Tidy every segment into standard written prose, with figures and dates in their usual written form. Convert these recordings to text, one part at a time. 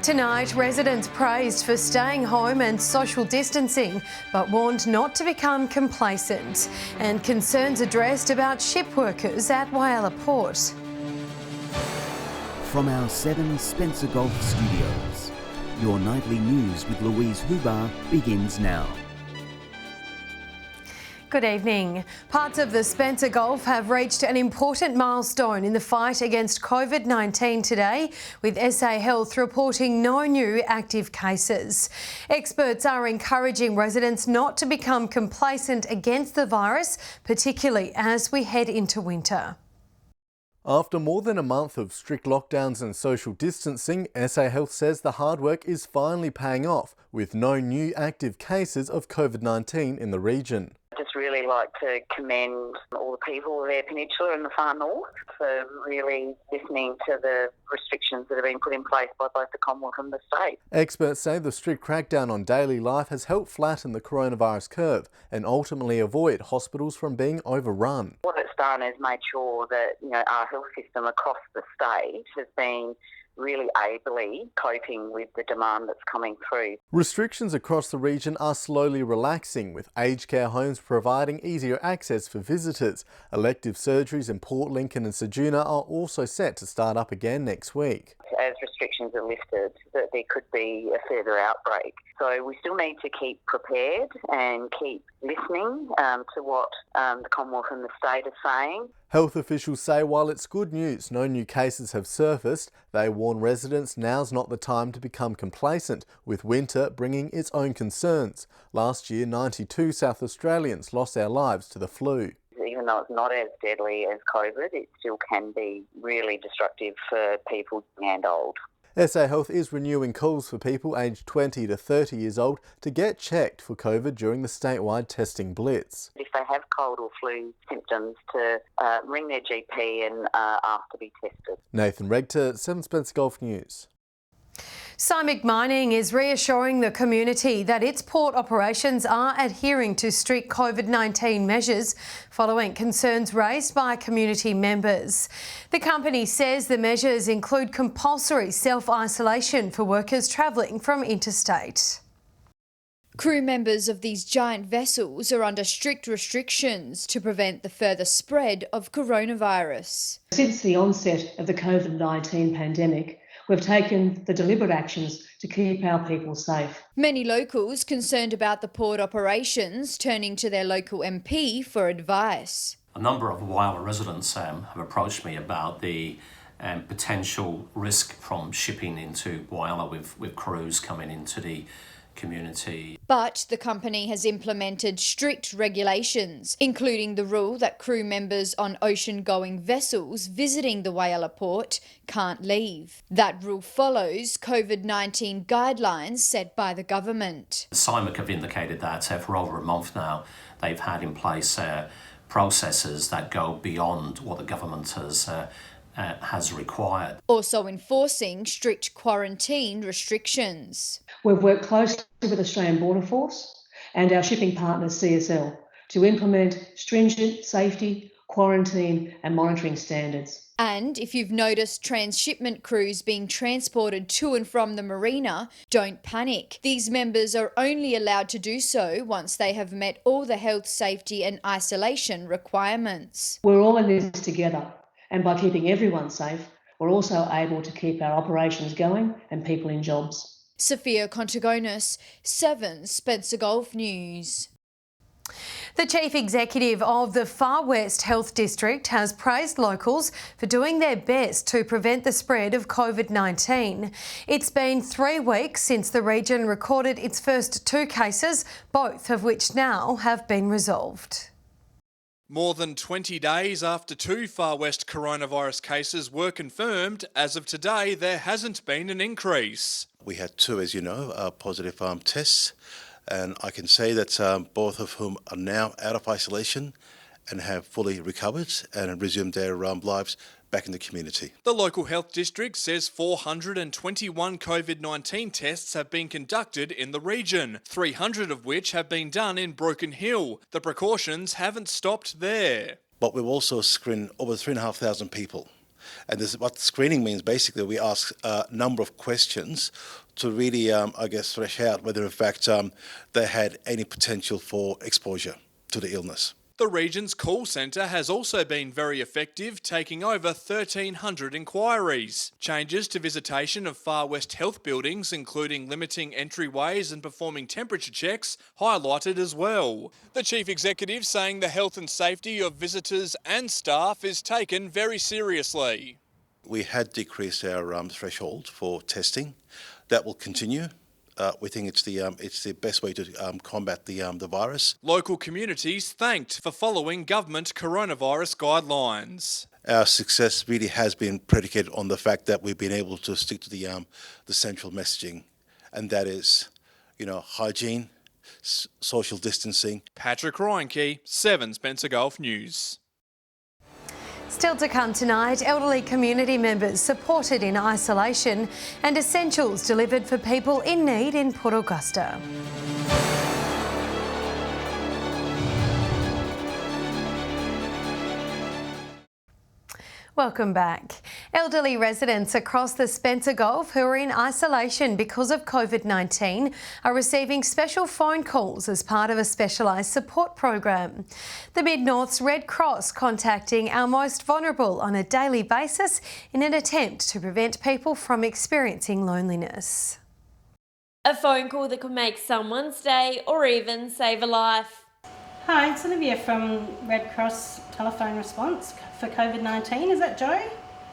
Tonight, residents praised for staying home and social distancing, but warned not to become complacent. And concerns addressed about ship workers at Whyalla Port. From our 7 Spencer Golf studios, your nightly news with Louise Hubar begins now. Good evening. Parts of the Spencer Gulf have reached an important milestone in the fight against COVID-19 today, with SA Health reporting no new active cases. Experts are encouraging residents not to become complacent against the virus, particularly as we head into winter. After more than a month of strict lockdowns and social distancing, SA Health says the hard work is finally paying off, with no new active cases of COVID-19 in the region. I'd just really like to commend all the people of Eyre Peninsula and the far north for really listening to the restrictions that have been put in place by both the Commonwealth and the state. Experts say the strict crackdown on daily life has helped flatten the coronavirus curve and ultimately avoid hospitals from being overrun. What it's done is made sure that our health system across the state has been really ably coping with the demand that's coming through. Restrictions across the region are slowly relaxing, with aged care homes providing easier access for visitors. Elective surgeries in Port Lincoln and Ceduna are also set to start up again next week. As restrictions are lifted, that there could be a further outbreak. So we still need to keep prepared and keep listening to what the Commonwealth and the state are saying. Health officials say while it's good news no new cases have surfaced, they warn residents now's not the time to become complacent, with winter bringing its own concerns. Last year, 92 South Australians lost their lives to the flu. Even though it's not as deadly as COVID, it still can be really destructive for people young and old. SA Health is renewing calls for people aged 20 to 30 years old to get checked for COVID during the statewide testing blitz. If they have cold or flu symptoms, to ring their GP and ask to be tested. Nathan Regter, 7 Spencer Golf News. Simic Mining is reassuring the community that its port operations are adhering to strict COVID-19 measures following concerns raised by community members. The company says the measures include compulsory self-isolation for workers travelling from interstate. Crew members of these giant vessels are under strict restrictions to prevent the further spread of coronavirus. Since the onset of the COVID-19 pandemic, we've taken the deliberate actions to keep our people safe. Many locals concerned about the port operations turning to their local MP for advice. A number of Whyalla residents have approached me about the potential risk from shipping into Whyalla with crews coming into the community. But the company has implemented strict regulations, including the rule that crew members on ocean-going vessels visiting the Whyalla port can't leave. That rule follows COVID-19 guidelines set by the government. Simic have indicated that for over a month now they've had in place processes that go beyond what the government has required. Also enforcing strict quarantine restrictions. We've worked closely with Australian Border Force and our shipping partner CSL to implement stringent safety, quarantine and monitoring standards. And if you've noticed transshipment crews being transported to and from the marina, don't panic. These members are only allowed to do so once they have met all the health, safety and isolation requirements. We're all in this together. And by keeping everyone safe, we're also able to keep our operations going and people in jobs. Sophia Contagonis, 7 Spencer Golf News. The Chief Executive of the Far West Health District has praised locals for doing their best to prevent the spread of COVID-19. It's been 3 weeks since the region recorded its first 2 cases, both of which now have been resolved. More than 20 days after 2 Far West coronavirus cases were confirmed, as of today there hasn't been an increase. We had 2, as you know, positive tests, and I can say that both of whom are now out of isolation and have fully recovered and resumed their lives back in the community. The local health district says 421 COVID-19 tests have been conducted in the region, 300 of which have been done in Broken Hill. The precautions haven't stopped there. But we've also screened over 3,500 people And this is what screening means. Basically, we ask a number of questions to really, thresh out whether in fact they had any potential for exposure to the illness. The region's call centre has also been very effective, taking over 1,300 inquiries. Changes to visitation of Far West health buildings, including limiting entryways and performing temperature checks, highlighted as well. The Chief Executive saying the health and safety of visitors and staff is taken very seriously. We had decreased our threshold for testing. That will continue. We think it's the best way to combat the virus. Local communities thanked for following government coronavirus guidelines. Our success really has been predicated on the fact that we've been able to stick to the central messaging, and that is, hygiene, social distancing. Patrick Reinke, 7 Spencer Gulf News. Still to come tonight, elderly community members supported in isolation and essentials delivered for people in need in Port Augusta. Welcome back. Elderly residents across the Spencer Gulf who are in isolation because of COVID-19 are receiving special phone calls as part of a specialised support program. The Mid-North's Red Cross contacting our most vulnerable on a daily basis in an attempt to prevent people from experiencing loneliness. A phone call that could make someone's day or even save a life. Hi, it's Olivia from Red Cross Telephone Response for COVID-19. Is that Joe?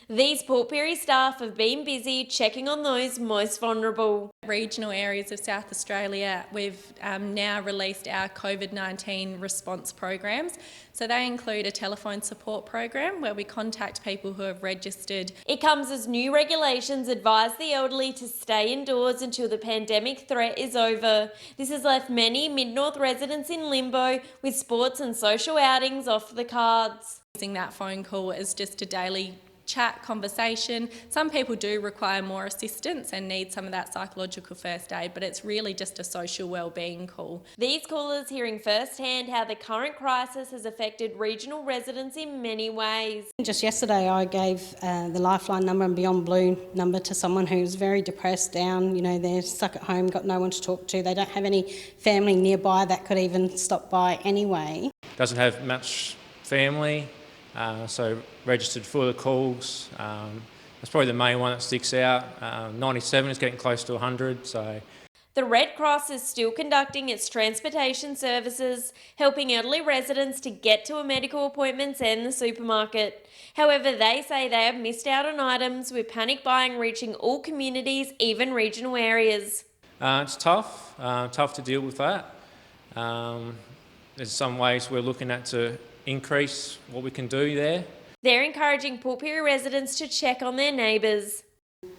These Port Pirie staff have been busy checking on those most vulnerable. Regional areas of South Australia, we've now released our COVID-19 response programs. So they include a telephone support program where we contact people who have registered. It comes as new regulations advise the elderly to stay indoors until the pandemic threat is over. This has left many Mid-North residents in limbo with sports and social outings off the cards. Using that phone call as just a daily chat conversation. Some people do require more assistance and need some of that psychological first aid, but it's really just a social wellbeing call. These callers hearing firsthand how the current crisis has affected regional residents in many ways. Just yesterday I gave the Lifeline number and Beyond Blue number to someone who's very depressed, down, they're stuck at home, got no one to talk to, they don't have any family nearby that could even stop by anyway. Doesn't have much family. So registered for the calls. That's probably the main one that sticks out. 97 is getting close to 100. So the Red Cross is still conducting its transportation services, helping elderly residents to get to medical appointments and the supermarket. However, they say they have missed out on items, with panic buying reaching all communities, even regional areas. It's tough to deal with that. There's some ways we're looking at to increase what we can do there. They're encouraging Port Pirie residents to check on their neighbours.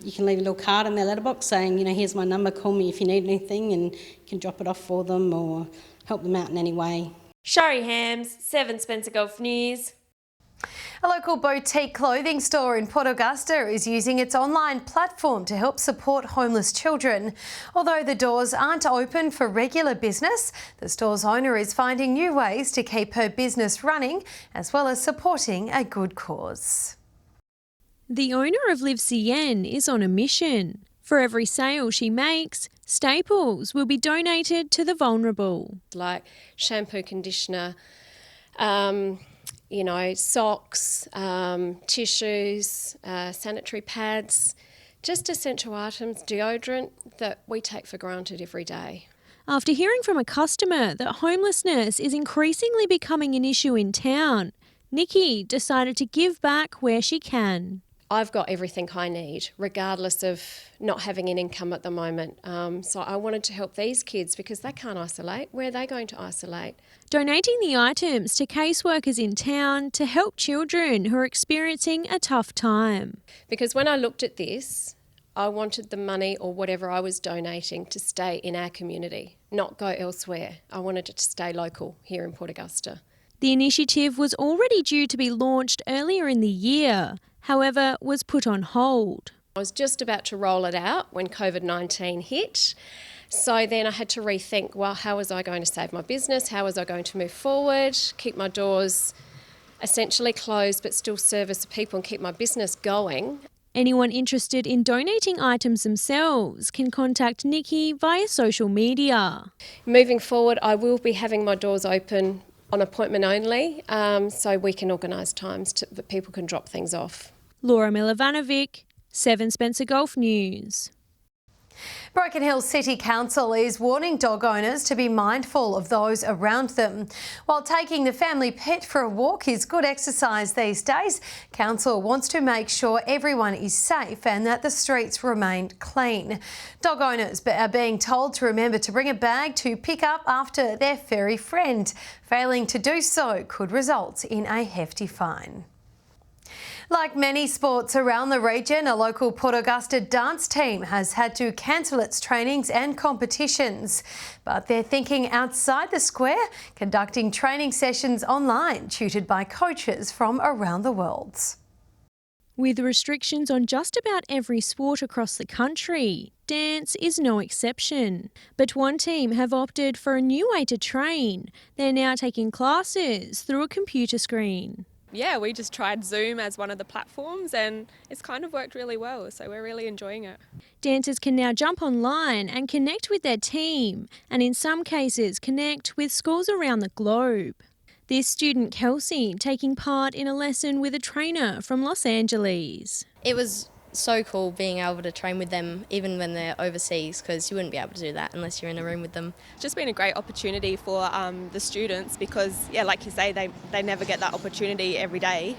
You can leave a little card in their letterbox saying, here's my number, call me if you need anything, and you can drop it off for them or help them out in any way. Shari Hams, 7 Spencer Gulf News. A local boutique clothing store in Port Augusta is using its online platform to help support homeless children. Although the doors aren't open for regular business, the store's owner is finding new ways to keep her business running, as well as supporting a good cause. The owner of Live CN is on a mission. For every sale she makes, staples will be donated to the vulnerable. Like shampoo, conditioner, socks, tissues, sanitary pads, just essential items, deodorant that we take for granted every day. After hearing from a customer that homelessness is increasingly becoming an issue in town, Nikki decided to give back where she can. I've got everything I need, regardless of not having an income at the moment. So I wanted to help these kids because they can't isolate. Where are they going to isolate? Donating the items to caseworkers in town to help children who are experiencing a tough time. Because when I looked at this, I wanted the money or whatever I was donating to stay in our community, not go elsewhere. I wanted it to stay local here in Port Augusta. The initiative was already due to be launched earlier in the year, however, was put on hold. I was just about to roll it out when COVID-19 hit. So then I had to rethink, how was I going to save my business? How was I going to move forward, keep my doors essentially close but still service the people and keep my business going. Anyone interested in donating items themselves can contact Nikki via social media. Moving forward, I will be having my doors open on appointment only, so we can organise times that people can drop things off. Laura Milovanovic, 7 Spencer Golf News. Broken Hill City Council is warning dog owners to be mindful of those around them. While taking the family pet for a walk is good exercise these days, Council wants to make sure everyone is safe and that the streets remain clean. Dog owners are being told to remember to bring a bag to pick up after their furry friend. Failing to do so could result in a hefty fine. Like many sports around the region, a local Port Augusta dance team has had to cancel its trainings and competitions. But they're thinking outside the square, conducting training sessions online, tutored by coaches from around the world. With restrictions on just about every sport across the country, dance is no exception. But one team have opted for a new way to train. They're now taking classes through a computer screen. Yeah, we just tried Zoom as one of the platforms and it's kind of worked really well, so we're really enjoying it. Dancers can now jump online and connect with their team, and in some cases connect with schools around the globe. This student, Kelsey, taking part in a lesson with a trainer from Los Angeles. It was so cool being able to train with them even when they're overseas, because you wouldn't be able to do that unless you're in a room with them. It's just been a great opportunity for the students because, yeah, like you say, they never get that opportunity every day,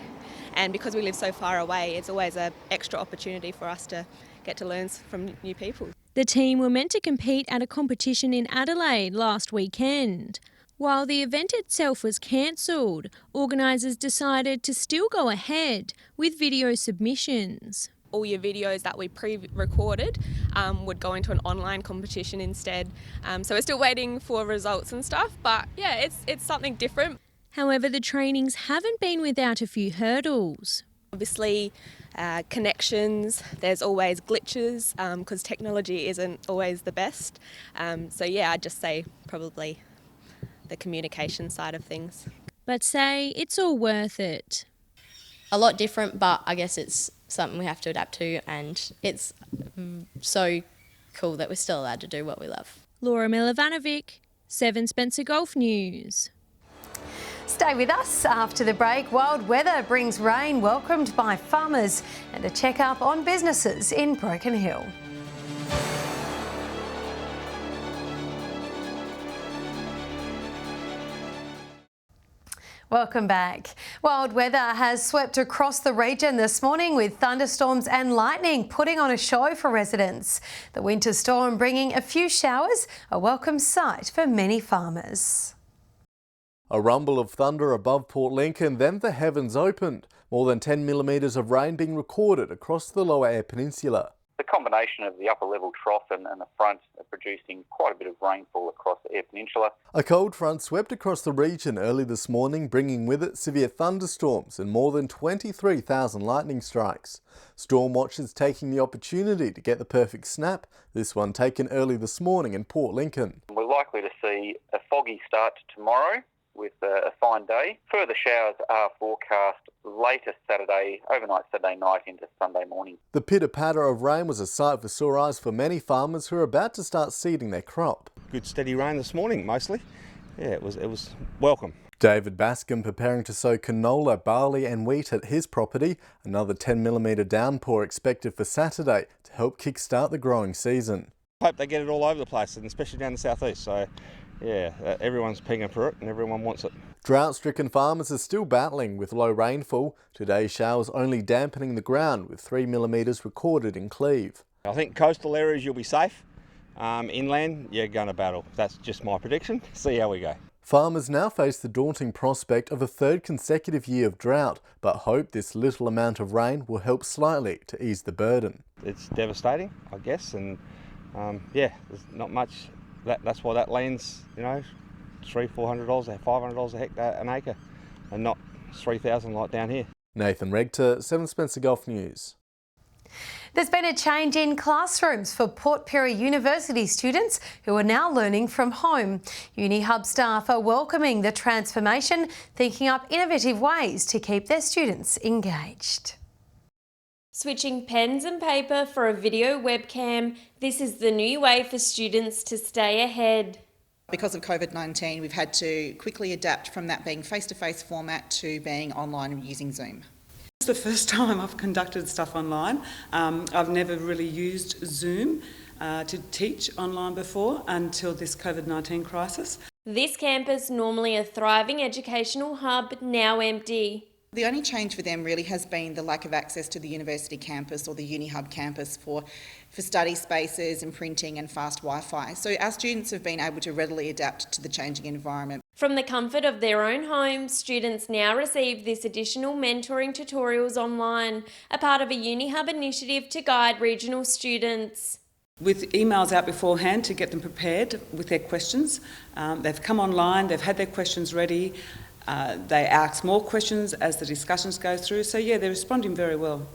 and because we live so far away, it's always an extra opportunity for us to get to learn from new people. The team were meant to compete at a competition in Adelaide last weekend. While the event itself was cancelled, organisers decided to still go ahead with video submissions. All your videos that we pre-recorded would go into an online competition instead. So we're still waiting for results and stuff, but yeah, it's something different. However, the trainings haven't been without a few hurdles. Obviously, connections, there's always glitches because technology isn't always the best. So yeah, I'd just say probably the communication side of things. But say it's all worth it. A lot different, but I guess it's something we have to adapt to, and it's so cool that we're still allowed to do what we love. Laura Milovanovic, 7 Spencer Golf News. Stay with us after the break. Wild weather brings rain welcomed by farmers and a check-up on businesses in Broken Hill. Welcome back. Wild weather has swept across the region this morning with thunderstorms and lightning putting on a show for residents. The winter storm bringing a few showers, a welcome sight for many farmers. A rumble of thunder above Port Lincoln, then the heavens opened. More than 10 millimetres of rain being recorded across the Lower Eyre Peninsula. The combination of the upper level trough and the front are producing quite a bit of rainfall across the Eyre Peninsula. A cold front swept across the region early this morning, bringing with it severe thunderstorms and more than 23,000 lightning strikes. Storm watchers taking the opportunity to get the perfect snap, this one taken early this morning in Port Lincoln. We're likely to see a foggy start to tomorrow with a fine day. Further showers are forecast later Saturday, overnight Saturday night into Sunday morning. The pitter-patter of rain was a sight for sore eyes for many farmers who are about to start seeding their crop. Good steady rain this morning mostly. Yeah, it was welcome. David Bascom preparing to sow canola, barley and wheat at his property. Another 10 millimetre downpour expected for Saturday to help kickstart the growing season. Hope they get it all over the place, and especially down the southeast. So yeah, everyone's pinging for it and everyone wants it. Drought-stricken farmers are still battling with low rainfall. Today's showers only dampening the ground with 3 millimetres recorded in Cleve. I think coastal areas you'll be safe. Inland, you're going to battle. That's just my prediction. See how we go. Farmers now face the daunting prospect of a third consecutive year of drought, but hope this little amount of rain will help slightly to ease the burden. It's devastating, I guess, and yeah, there's not much. That's why that land's, you know, $300-400, $500 a hectare, an acre, and not 3,000 like down here. Nathan Regter, 7 Spencer Golf News. There's been a change in classrooms for Port Pirie University students who are now learning from home. UniHub staff are welcoming the transformation, thinking up innovative ways to keep their students engaged. Switching pens and paper for a video webcam, this is the new way for students to stay ahead. Because of COVID-19, we've had to quickly adapt from that being face-to-face format to being online using Zoom. It's the first time I've conducted stuff online. I've never really used Zoom to teach online before until this COVID-19 crisis. This campus, normally a thriving educational hub, now empty. The only change for them really has been the lack of access to the university campus or the UniHub campus for study spaces and printing and fast Wi-Fi. So our students have been able to readily adapt to the changing environment. From the comfort of their own homes, students now receive this additional mentoring tutorials online, a part of a UniHub initiative to guide regional students. With emails out beforehand to get them prepared with their questions. They've come online, they've had their questions ready. They ask more questions as the discussions go through, so yeah, they're responding very well.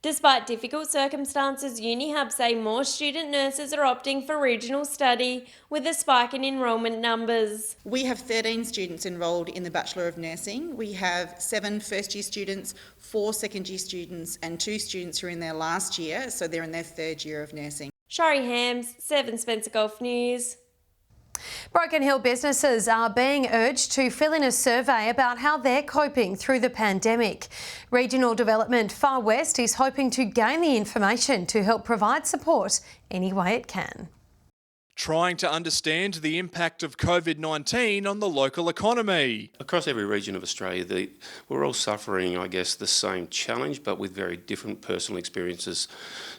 Despite difficult circumstances, UniHub say more student nurses are opting for regional study, with a spike in enrolment numbers. We have 13 students enrolled in the Bachelor of Nursing. We have 7 first-year students, 4 second-year students and 2 students who are in their last year, so they're in their 3rd year of nursing. Shari Hams, 7 Spencer Gulf News. Broken Hill businesses are being urged to fill in a survey about how they're coping through the pandemic. Regional Development Far West is hoping to gain the information to help provide support any way it can. Trying to understand the impact of COVID-19 on the local economy. Across every region of Australia, we're all suffering, I guess, the same challenge, but with very different personal experiences.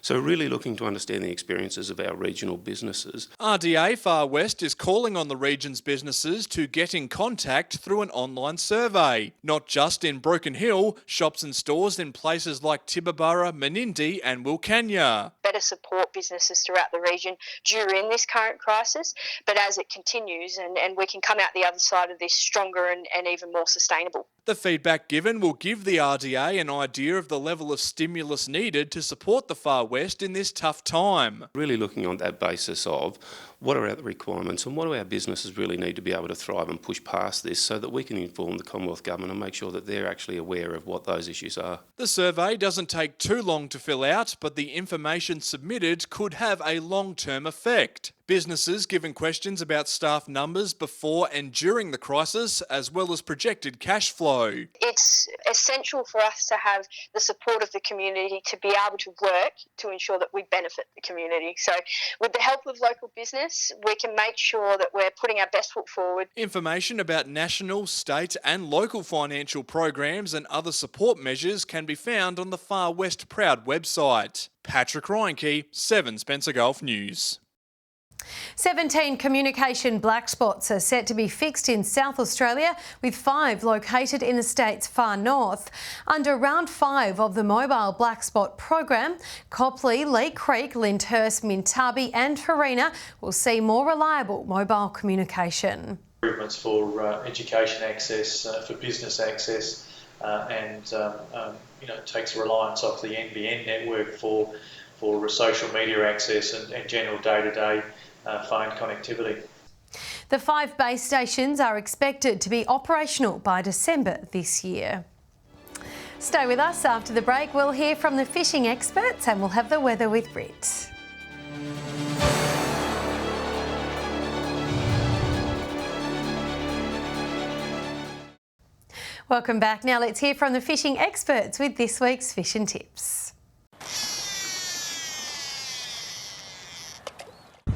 So really looking to understand the experiences of our regional businesses. RDA Far West is calling on the region's businesses to get in contact through an online survey. Not just in Broken Hill, shops and stores in places like Tibooburra, Menindee and Wilcannia. Better support businesses throughout the region during this current crisis, but as it continues and we can come out the other side of this stronger and even more sustainable. The feedback given will give the RDA an idea of the level of stimulus needed to support the Far West in this tough time. Really looking on that basis of what are the requirements and what do our businesses really need to be able to thrive and push past this so that we can inform the Commonwealth Government and make sure that they're actually aware of what those issues are. The survey doesn't take too long to fill out, but the information submitted could have a long-term effect. Businesses given questions about staff numbers before and during the crisis, as well as projected cash flow. It's essential for us to have the support of the community to be able to work to ensure that we benefit the community. So with the help of local business, we can make sure that we're putting our best foot forward. Information about national, state and local financial programs and other support measures can be found on the Far West Proud website. Patrick Reinke, 7 Spencer Gulf News. 17 communication black spots are set to be fixed in South Australia, with 5 located in the state's far north. Under round 5 of the mobile black spot program, Copley, Lee Creek, Lyndhurst, Mintabi and Farina will see more reliable mobile communication. Improvements for education access, for business access, and takes reliance off the NBN network for social media access and general day-to-day phone connectivity. The 5 base stations are expected to be operational by December this year. Stay with us. After the break, we'll hear from the fishing experts and we'll have the weather with Brit. Welcome back. Now let's hear from the fishing experts with this week's Fish and Tips.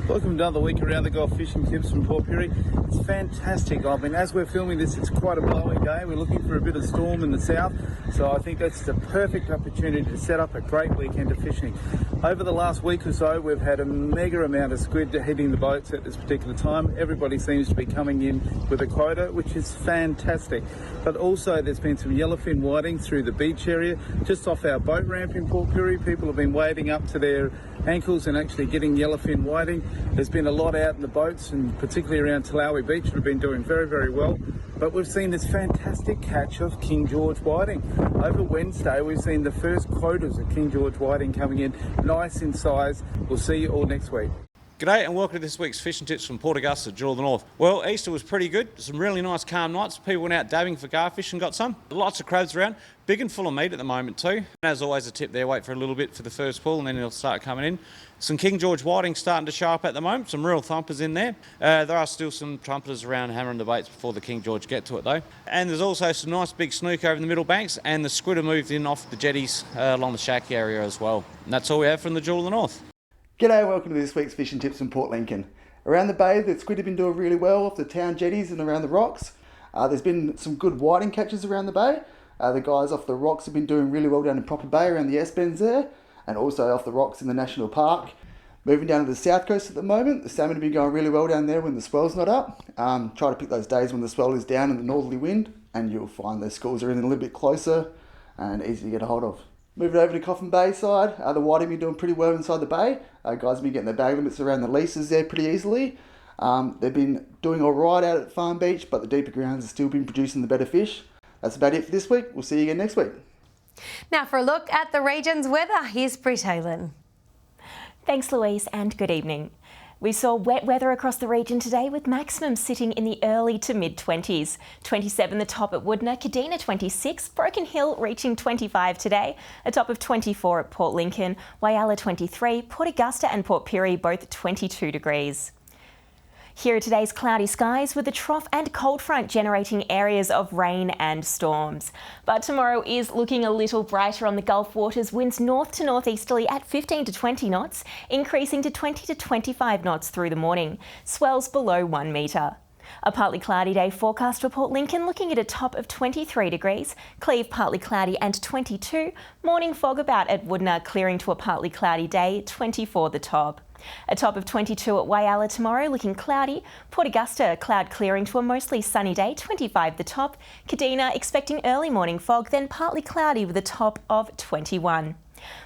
Welcome to another week around the Gulf Fishing Tips from Port Pirie. It's fantastic. I mean, as we're filming this, it's quite a blowy day. We're looking for a bit of storm in the south, so I think that's the perfect opportunity to set up a great weekend of fishing. Over the last week or so, we've had a mega amount of squid hitting the boats at this particular time. Everybody seems to be coming in with a quota, which is fantastic. But also there's been some yellowfin whiting through the beach area, just off our boat ramp in Port Pirie. People have been wading up to their ankles and actually getting yellowfin whiting. There's been a lot out in the boats, and particularly around Talawi Beach, we've been doing very, very well. but we've seen this fantastic catch of King George whiting. Over Wednesday, we've seen the first quotas of King George whiting coming in, nice in size. We'll see you all next week. G'day and welcome to this week's Fish and Tips from Port Augusta, Jewel of the North. Well, Easter was pretty good. Some really nice calm nights. People went out dabbing for garfish and got some. Lots of crabs around. Big and full of meat at the moment too. And as always, a tip there, wait for a little bit for the first pull and then it'll start coming in. Some King George whiting starting to show up at the moment. Some real thumpers in there. There are still some trumpeters around hammering the baits before the King George get to it though. And there's also some nice big snook over in the middle banks, and the squid have moved in off the jetties along the shack area as well. And that's all we have from the Jewel of the North. G'day and welcome to this week's Fishing Tips from Port Lincoln. Around the bay, the squid have been doing really well off the town jetties and around the rocks. There's been some good whiting catches around the bay. The guys off the rocks have been doing really well down in Proper Bay around the S-bends there, and also off the rocks in the National Park. Moving down to the south coast at the moment, the salmon have been going really well down there when the swell's not up. Try to pick those days when the swell is down and the northerly wind, and you'll find those schools are in a little bit closer and easy to get a hold of. Moving over to Coffin Bay side, the whiting have been doing pretty well inside the bay. Guys have been getting their bag limits around the leases there pretty easily. They've been doing all right out at Farm Beach, but the deeper grounds have still been producing the better fish. That's about it for this week. We'll see you again next week. Now for a look at the region's weather, here's Britt Halen. Thanks, Louise, and good evening. We saw wet weather across the region today with maximums sitting in the early to mid-20s. 27 the top at Woodner, Kadina 26, Broken Hill reaching 25 today, a top of 24 at Port Lincoln, Whyalla 23, Port Augusta and Port Pirie both 22 degrees. Here are today's cloudy skies with the trough and cold front generating areas of rain and storms. But tomorrow is looking a little brighter on the Gulf waters, winds north to northeasterly at 15 to 20 knots, increasing to 20 to 25 knots through the morning. Swells below 1 metre. A partly cloudy day forecast for Port Lincoln, looking at a top of 23 degrees, Cleve partly cloudy and 22, morning fog about at Woodner clearing to a partly cloudy day, 24 the top. A top of 22 at Whyalla tomorrow, looking cloudy. Port Augusta, cloud clearing to a mostly sunny day, 25 the top. Kadina expecting early morning fog, then partly cloudy with a top of 21.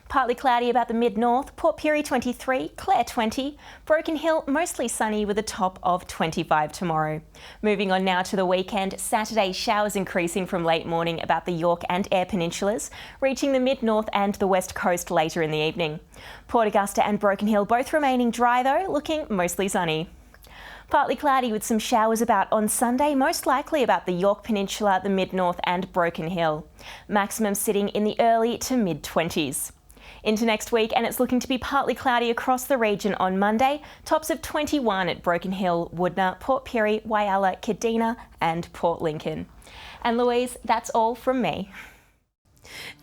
Partly cloudy about the mid-north, Port Pirie 23, Clare 20, Broken Hill mostly sunny with a top of 25 tomorrow. Moving on now to the weekend, Saturday showers increasing from late morning about the York and Eyre peninsulas, reaching the mid-north and the west coast later in the evening. Port Augusta and Broken Hill both remaining dry though, looking mostly sunny. Partly cloudy with some showers about on Sunday, most likely about the York Peninsula, the mid-north and Broken Hill. Maximum sitting in the early to mid-20s. Into next week, and it's looking to be partly cloudy across the region on Monday, tops of 21 at Broken Hill, Woodner, Port Pirie, Whyalla, Kadina and Port Lincoln. And Louise, that's all from me.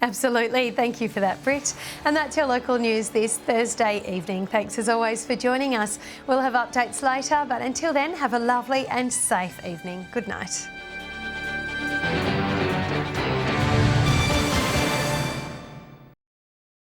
Absolutely. Thank you for that, Britt. And that's your local news this Thursday evening. Thanks as always for joining us. We'll have updates later, but until then, have a lovely and safe evening. Good night.